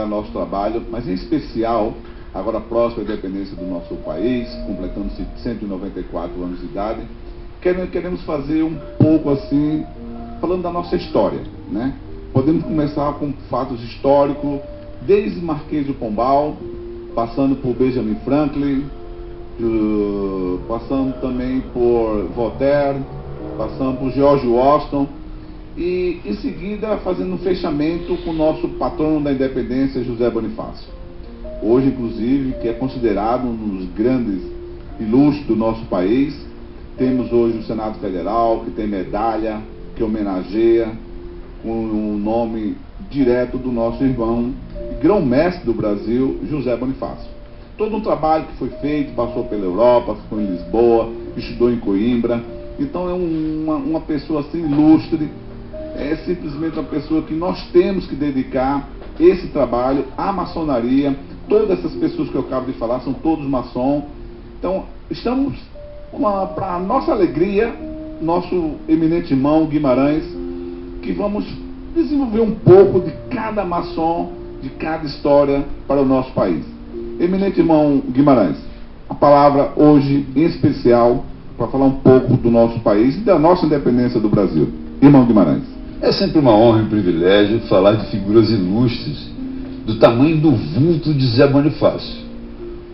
divulgar nosso trabalho, mas em especial, agora próximo à independência do nosso país, completando-se 194 anos de idade, queremos fazer um pouco assim, falando da nossa história, né? Podemos começar com fatos históricos, desde Marquês de Pombal, passando por Benjamin Franklin, passando também por Voltaire, passando por George Washington, e em seguida fazendo um fechamento com o nosso patrono da independência, José Bonifácio. Hoje, inclusive, que é considerado um dos grandes ilustres do nosso país. Temos hoje o Senado Federal, que tem medalha, que homenageia com o nome direto do nosso irmão, grão-mestre do Brasil, José Bonifácio. Todo um trabalho que foi feito, passou pela Europa, ficou em Lisboa, estudou em Coimbra. Então é uma pessoa assim ilustre, é simplesmente uma pessoa que nós temos que dedicar esse trabalho à maçonaria. Todas essas pessoas que eu acabo de falar são todos maçom. Então estamos, para a nossa alegria, nosso eminente irmão Guimarães, que vamos desenvolver um pouco de cada maçom, de cada história para o nosso país. Eminente irmão Guimarães, a palavra hoje em especial para falar um pouco do nosso país e da nossa independência do Brasil. Irmão Guimarães. É sempre uma honra e um privilégio falar de figuras ilustres do tamanho do vulto de Zé Bonifácio.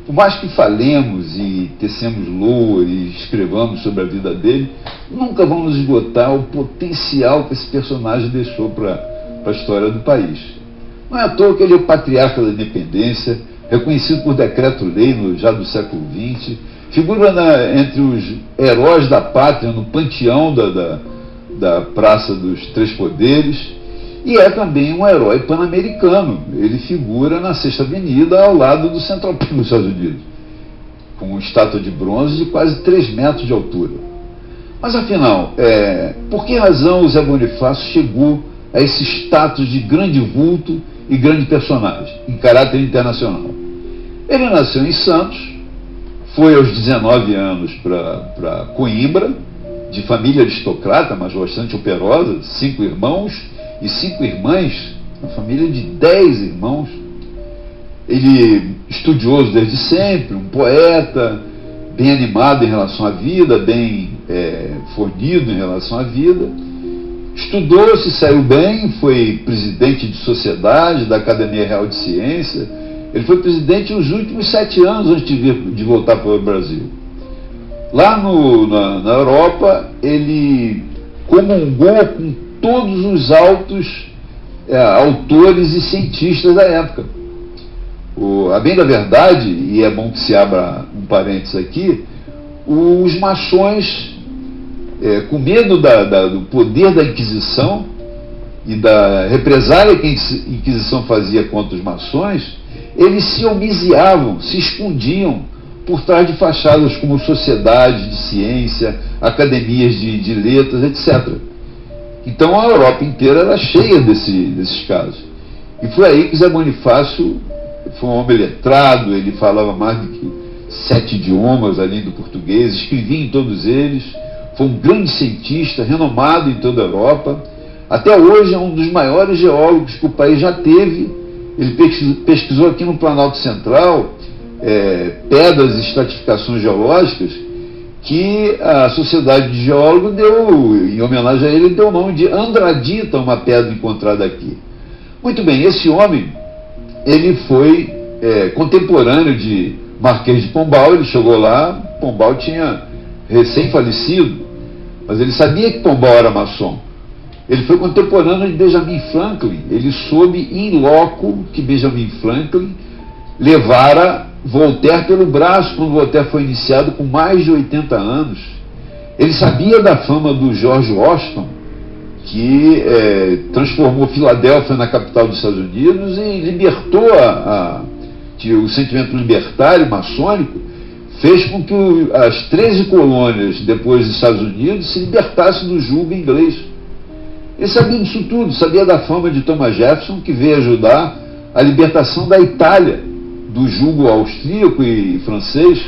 Por mais que falemos e tecemos loa e escrevamos sobre a vida dele, nunca vamos esgotar o potencial que esse personagem deixou para a história do país. Não é à toa que ele é o patriarca da independência, reconhecido por decreto-lei já do século XX, figura entre os heróis da pátria no panteão da Praça dos Três Poderes, e é também um herói pan-americano. Ele figura na Sexta Avenida, ao lado do Central Park dos Estados Unidos, com uma estátua de bronze de quase 3 metros de altura. Mas afinal, por que razão o Zé Bonifácio chegou a esse status de grande vulto e grande personagem, em caráter internacional? Ele nasceu em Santos, foi aos 19 anos para Coimbra, de família aristocrata, mas bastante operosa, 5 irmãos e 5 irmãs, uma família de 10 irmãos. Ele, estudioso desde sempre, um poeta, bem animado em relação à vida, bem fornido em relação à vida. Estudou, se saiu bem, foi presidente de sociedade da Academia Real de Ciência. Ele foi presidente nos últimos 7 anos antes de voltar para o Brasil. Lá na Europa, ele comungou com todos os altos autores e cientistas da época. A bem da verdade, e é bom que se abra um parênteses aqui, os maçons, com medo do poder da Inquisição e da represália que a Inquisição fazia contra os maçons, eles se homiciavam, se escondiam por trás de fachadas como sociedades de ciência, academias de letras, etc. Então a Europa inteira era cheia desses casos. E foi aí que Zé Bonifácio foi um homem letrado, ele falava mais de 7 idiomas além do português, escrevia em todos eles, foi um grande cientista, renomado em toda a Europa. Até hoje é um dos maiores geólogos que o país já teve. Ele pesquisou aqui no Planalto Central pedras e estratificações geológicas que a Sociedade de Geólogos deu, em homenagem a ele, deu o nome de Andradita, uma pedra encontrada aqui. Muito bem, esse homem, ele foi contemporâneo de Marquês de Pombal. Ele chegou lá, Pombal tinha recém-falecido, mas ele sabia que Pombal era maçom. Ele foi contemporâneo de Benjamin Franklin. Ele soube in loco que Benjamin Franklin levara Voltaire pelo braço quando Voltaire foi iniciado com mais de 80 anos. Ele sabia da fama do George Washington, que transformou Filadélfia na capital dos Estados Unidos e libertou o sentimento libertário maçônico, fez com que as 13 colônias depois dos Estados Unidos se libertassem do jugo inglês. Ele sabia disso tudo, sabia da fama de Thomas Jefferson, que veio ajudar a libertação da Itália do jugo austríaco e francês.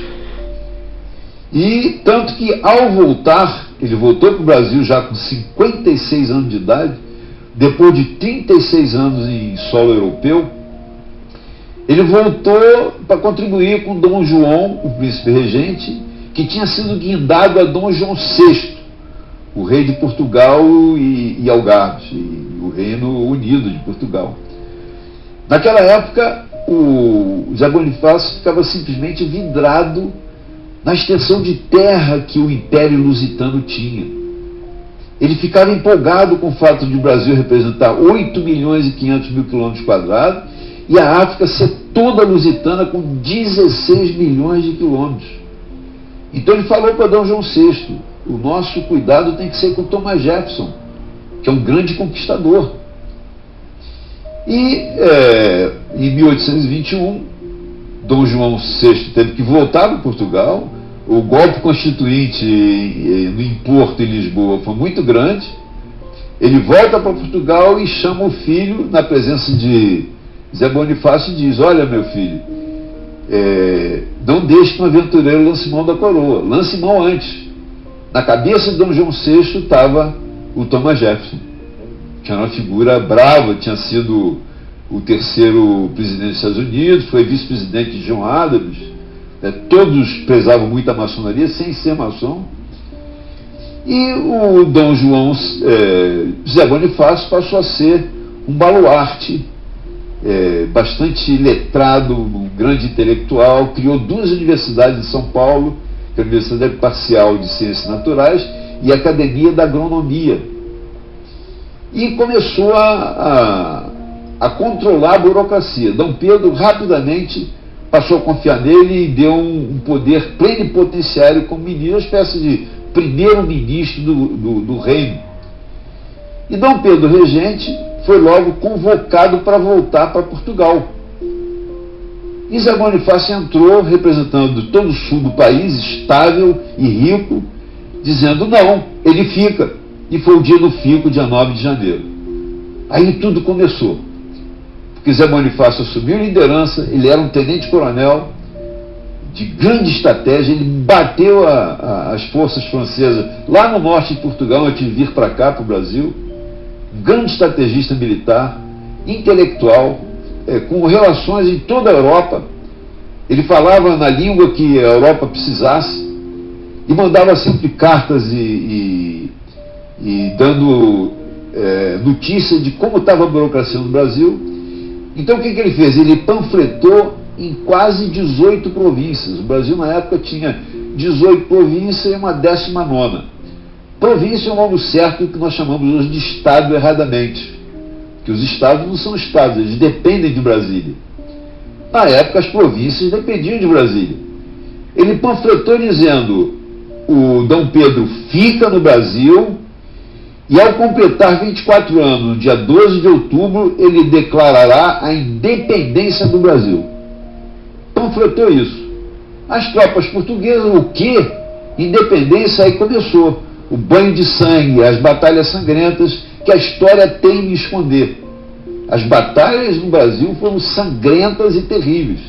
E tanto que, ao voltar, ele voltou para o Brasil já com 56 anos de idade, depois de 36 anos em solo europeu, ele voltou para contribuir com Dom João, o príncipe regente, que tinha sido guindado a Dom João VI, o rei de Portugal e Algarve, e o Reino Unido de Portugal. Naquela época, o José Bonifácio ficava simplesmente vidrado na extensão de terra que o Império Lusitano tinha. Ele ficava empolgado com o fato de o Brasil representar 8 milhões e 500 mil quilômetros quadrados e a África ser toda lusitana com 16 milhões de quilômetros. Então ele falou para Dom João VI, o nosso cuidado tem que ser com Thomas Jefferson, que é um grande conquistador. E em 1821, Dom João VI teve que voltar para Portugal. O golpe constituinte em Porto, em Lisboa, foi muito grande. Ele volta para Portugal e chama o filho, na presença de Zé Bonifácio, e diz: olha, meu filho, não deixe que um aventureiro lance mão da coroa, lance mão antes. Na cabeça de Dom João VI estava o Thomas Jefferson, que era uma figura brava, tinha sido o terceiro presidente dos Estados Unidos, foi vice-presidente de John Adams. Todos prezavam muito a maçonaria, sem ser maçom. E o Dom João José Bonifácio passou a ser um baluarte, bastante letrado, um grande intelectual, criou 2 universidades em São Paulo, que é a Universidade Parcial de Ciências Naturais e a Academia da Agronomia. E começou a controlar a burocracia. Dom Pedro rapidamente passou a confiar nele e deu um poder plenipotenciário como ministro, uma espécie de primeiro-ministro do reino. E Dom Pedro Regente foi logo convocado para voltar para Portugal. E Zé Bonifácio entrou representando todo o sul do país, estável e rico, dizendo não, ele fica. E foi o dia do fico, dia 9 de janeiro. Aí tudo começou. Porque Zé Bonifácio assumiu a liderança, ele era um tenente-coronel de grande estratégia, ele bateu as forças francesas lá no norte de Portugal, antes de vir para cá, para o Brasil. Um grande estrategista militar, intelectual, com relações em toda a Europa. Ele falava na língua que a Europa precisasse e mandava sempre cartas e dando notícia de como estava a burocracia no Brasil. Então o que ele fez? Ele panfletou em quase 18 províncias. O Brasil na época tinha 18 províncias e uma 19ª. Província é um nome certo que nós chamamos hoje de Estado erradamente. Porque os Estados não são Estados, eles dependem de Brasília. Na época as províncias dependiam de Brasília. Ele panfletou dizendo: o Dom Pedro fica no Brasil e ao completar 24 anos, no dia 12 de outubro, ele declarará a independência do Brasil. Panfletou isso. As tropas portuguesas, o quê? Independência, aí começou. O banho de sangue, as batalhas sangrentas que a história tem em esconder. As batalhas no Brasil foram sangrentas e terríveis.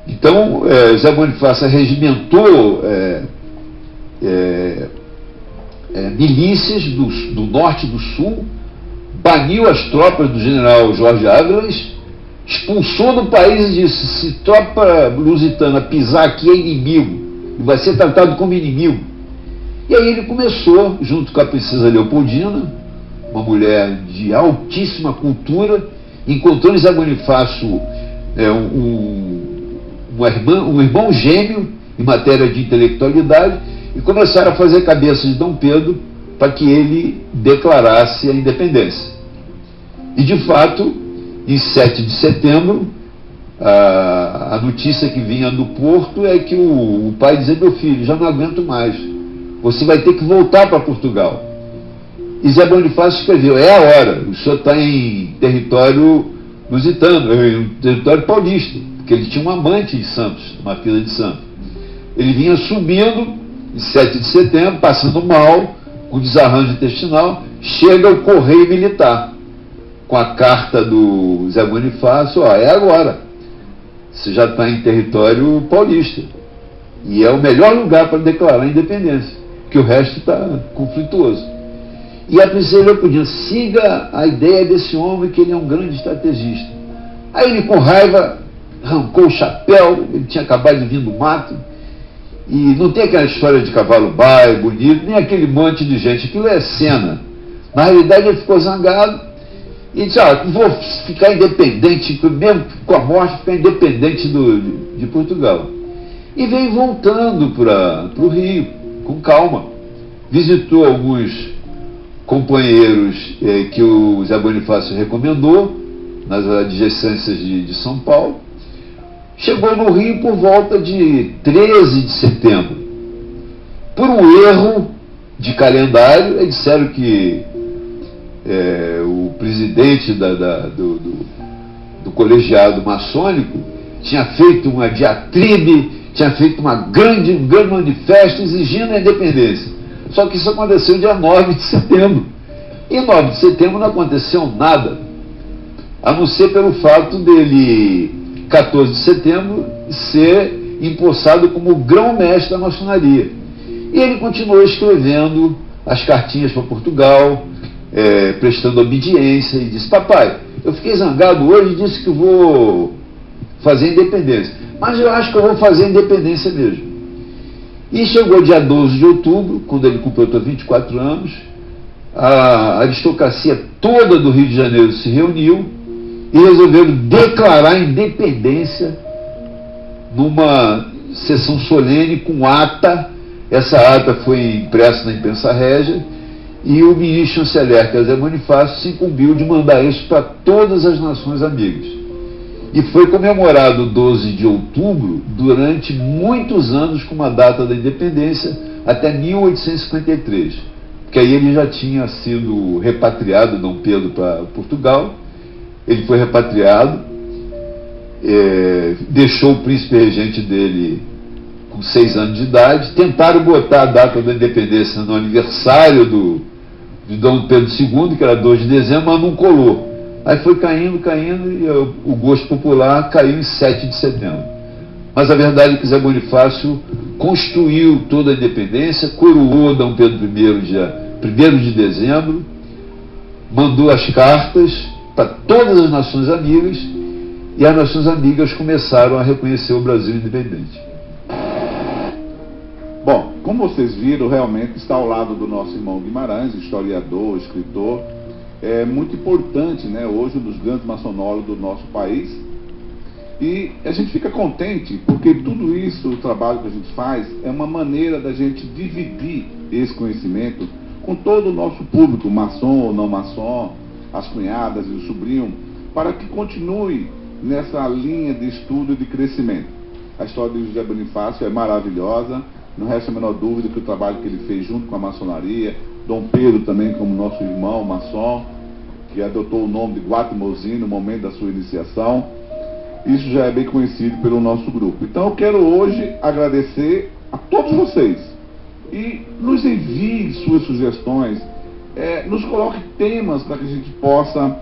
Então, Zé Bonifácio regimentou milícias do norte e do sul, baniu as tropas do general Jorge Ávilas, expulsou do país e disse: se tropa lusitana pisar aqui é inimigo, e vai ser tratado como inimigo. E aí ele começou, junto com a princesa Leopoldina, uma mulher de altíssima cultura, encontrou em Zé Bonifácio um irmão gêmeo em matéria de intelectualidade, e começaram a fazer cabeça de Dom Pedro para que ele declarasse a independência. E de fato, em 7 de setembro, a notícia que vinha do Porto é que o pai dizia: meu filho, já não aguento mais, você vai ter que voltar para Portugal. E Zé Bonifácio escreveu: é a hora, o senhor está em território lusitano, em território paulista, porque ele tinha um amante em Santos, Marquesa de Santos. Ele vinha subindo em 7 de setembro, passando mal, com desarranjo intestinal, chega o correio militar, com a carta do Zé Bonifácio: é agora, você já está em território paulista, e é o melhor lugar para declarar a independência, que o resto está conflituoso. E a princesa Leopoldina: siga a ideia desse homem, que ele é um grande estrategista. Aí ele, com raiva, arrancou o chapéu, ele tinha acabado de vir do mato, e não tem aquela história de cavalo baio, bonito, nem aquele monte de gente, aquilo é cena. Na realidade, ele ficou zangado e disse: vou ficar independente, mesmo com a morte, ficar independente de Portugal. E veio voltando para o Rio, com calma. Visitou alguns companheiros que o Zé Bonifácio recomendou, nas adjacências de São Paulo. Chegou no Rio por volta de 13 de setembro. Por um erro de calendário, eles disseram que o presidente do colegiado maçônico tinha feito uma diatribe, tinha feito um grande manifesto exigindo a independência. Só que isso aconteceu dia 9 de setembro. E 9 de setembro não aconteceu nada, a não ser pelo fato dele, 14 de setembro, ser empossado como grão-mestre da maçonaria. E ele continuou escrevendo as cartinhas para Portugal, prestando obediência, e disse: papai, eu fiquei zangado hoje e disse que vou fazer independência, mas eu acho que eu vou fazer independência mesmo. E chegou dia 12 de outubro, quando ele completou 24 anos, a aristocracia toda do Rio de Janeiro se reuniu e resolveram declarar a independência numa sessão solene com ata. Essa ata foi impressa na imprensa régia e o ministro chanceler, que é Zé Bonifácio, se incumbiu de mandar isso para todas as nações amigas. E foi comemorado 12 de outubro durante muitos anos com uma data da independência até 1853, porque aí ele já tinha sido repatriado, Dom Pedro, para Portugal. Ele foi repatriado, deixou o príncipe regente dele com 6 anos de idade. Tentaram botar a data da independência no aniversário de Dom Pedro II, que era 2 de dezembro, mas não colou. Aí foi caindo, e o gosto popular caiu em 7 de setembro. Mas a verdade é que Zé Bonifácio construiu toda a independência, coroou Dom Pedro I dia 1º de dezembro, mandou as cartas para todas as nações amigas, e as nações amigas começaram a reconhecer o Brasil independente. Bom, como vocês viram, realmente está ao lado do nosso irmão Guimarães, historiador, escritor, muito importante, né, hoje, um dos grandes maçonólogos do nosso país. E a gente fica contente porque tudo isso, o trabalho que a gente faz, é uma maneira da gente dividir esse conhecimento com todo o nosso público, maçom ou não maçom, as cunhadas e o sobrinho, para que continue nessa linha de estudo e de crescimento. A história de José Bonifácio é maravilhosa, não resta a menor dúvida que o trabalho que ele fez junto com a maçonaria, Dom Pedro também como nosso irmão maçom, que adotou o nome de Guatemozin no momento da sua iniciação, isso já é bem conhecido pelo nosso grupo. Então eu quero hoje agradecer a todos vocês e nos envie suas sugestões, nos coloque temas para que a gente possa,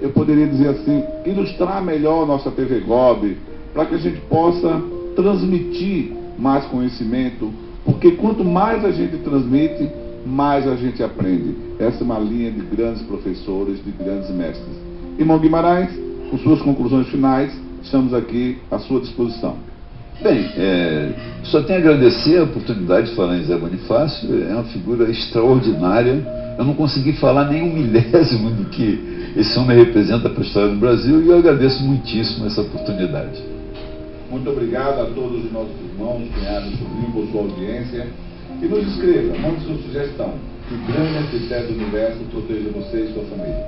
eu poderia dizer assim, ilustrar melhor nossa TV Gob, para que a gente possa transmitir mais conhecimento, porque quanto mais a gente transmite, mais a gente aprende. Essa é uma linha de grandes professores, de grandes mestres. Irmão Guimarães, com suas conclusões finais, estamos aqui à sua disposição. Bem, só tenho a agradecer a oportunidade de falar em Zé Bonifácio. É uma figura extraordinária. Eu não consegui falar nem 1/1000 do que esse homem representa para a história do Brasil, e eu agradeço muitíssimo essa oportunidade. Muito obrigado a todos os nossos irmãos, cunhados, sobrinhos, por sua audiência. E nos escreva, mande sua sugestão. Que o grande arquiteto do universo proteja você e sua família.